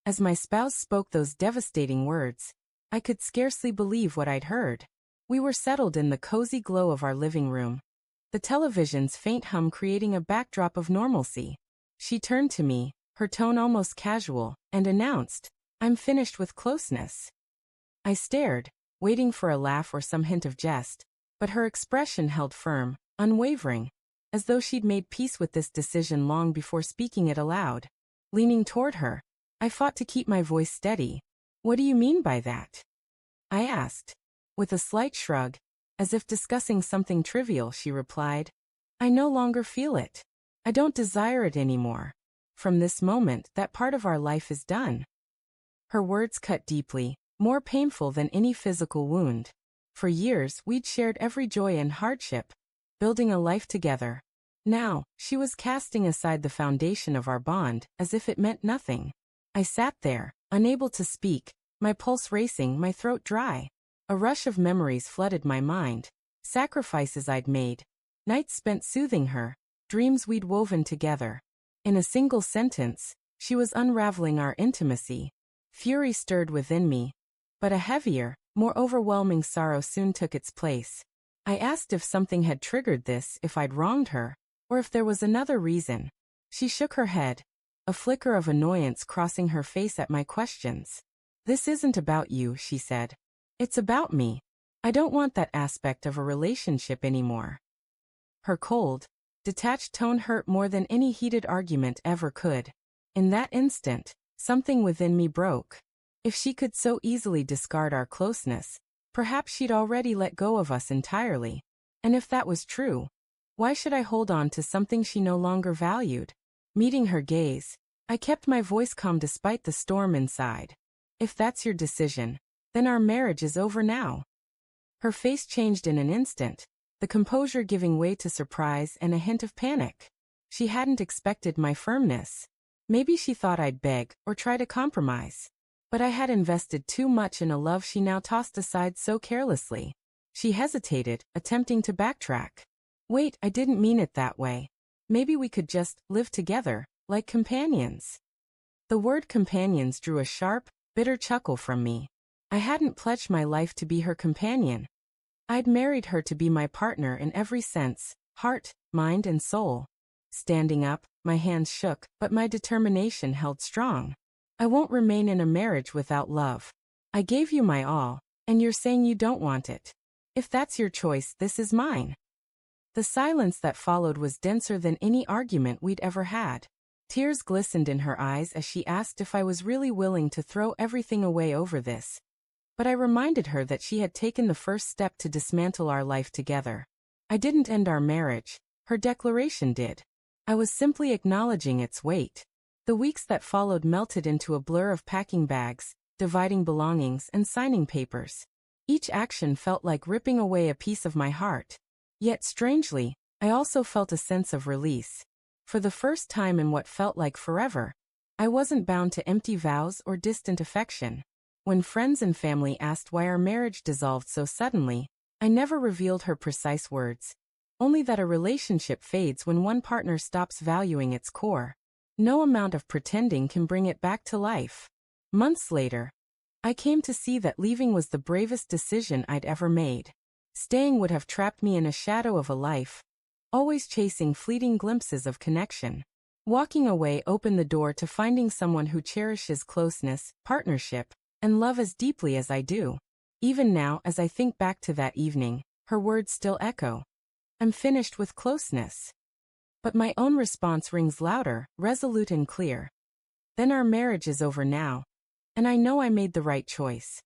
As my spouse spoke those devastating words, I could scarcely believe what I'd heard. We were settled in the cozy glow of our living room, the television's faint hum creating a backdrop of normalcy. She turned to me, her tone almost casual, and announced, "I'm finished with closeness." I stared, waiting for a laugh or some hint of jest, but her expression held firm, unwavering, as though she'd made peace with this decision long before speaking it aloud. Leaning toward her, I fought to keep my voice steady. "What do you mean by that?" I asked. With a slight shrug, as if discussing something trivial, she replied, "I no longer feel it. I don't desire it anymore. From this moment, that part of our life is done." Her words cut deeply, more painful than any physical wound. For years, we'd shared every joy and hardship, building a life together. Now, she was casting aside the foundation of our bond, as if it meant nothing. I sat there, unable to speak, my pulse racing, my throat dry. A rush of memories flooded my mind. Sacrifices I'd made, nights spent soothing her, dreams we'd woven together. In a single sentence, she was unraveling our intimacy. Fury stirred within me, but a heavier, more overwhelming sorrow soon took its place. I asked if something had triggered this, if I'd wronged her, or if there was another reason. She shook her head, a flicker of annoyance crossing her face at my questions. "This isn't about you," she said. "It's about me. I don't want that aspect of a relationship anymore." Her cold, detached tone hurt more than any heated argument ever could. In that instant, something within me broke. If she could so easily discard our closeness, perhaps she'd already let go of us entirely. And if that was true, why should I hold on to something she no longer valued? Meeting her gaze, I kept my voice calm despite the storm inside. "If that's your decision, then our marriage is over now." Her face changed in an instant, the composure giving way to surprise and a hint of panic. She hadn't expected my firmness. Maybe she thought I'd beg or try to compromise. But I had invested too much in a love she now tossed aside so carelessly. She hesitated, attempting to backtrack. "Wait, I didn't mean it that way. Maybe we could just live together, like companions." The word companions drew a sharp, bitter chuckle from me. I hadn't pledged my life to be her companion. I'd married her to be my partner in every sense, heart, mind, and soul. Standing up, my hands shook, but my determination held strong. "I won't remain in a marriage without love. I gave you my all, and you're saying you don't want it. If that's your choice, this is mine." The silence that followed was denser than any argument we'd ever had. Tears glistened in her eyes as she asked if I was really willing to throw everything away over this. But I reminded her that she had taken the first step to dismantle our life together. I didn't end our marriage, her declaration did. I was simply acknowledging its weight. The weeks that followed melted into a blur of packing bags, dividing belongings, and signing papers. Each action felt like ripping away a piece of my heart. Yet strangely, I also felt a sense of release. For the first time in what felt like forever, I wasn't bound to empty vows or distant affection. When friends and family asked why our marriage dissolved so suddenly, I never revealed her precise words. Only that a relationship fades when one partner stops valuing its core. No amount of pretending can bring it back to life. Months later, I came to see that leaving was the bravest decision I'd ever made. Staying would have trapped me in a shadow of a life, always chasing fleeting glimpses of connection. Walking away opened the door to finding someone who cherishes closeness, partnership, and love as deeply as I do. Even now, as I think back to that evening, her words still echo. "I'm finished with closeness." But my own response rings louder, resolute and clear. "Then our marriage is over now, and I know I made the right choice."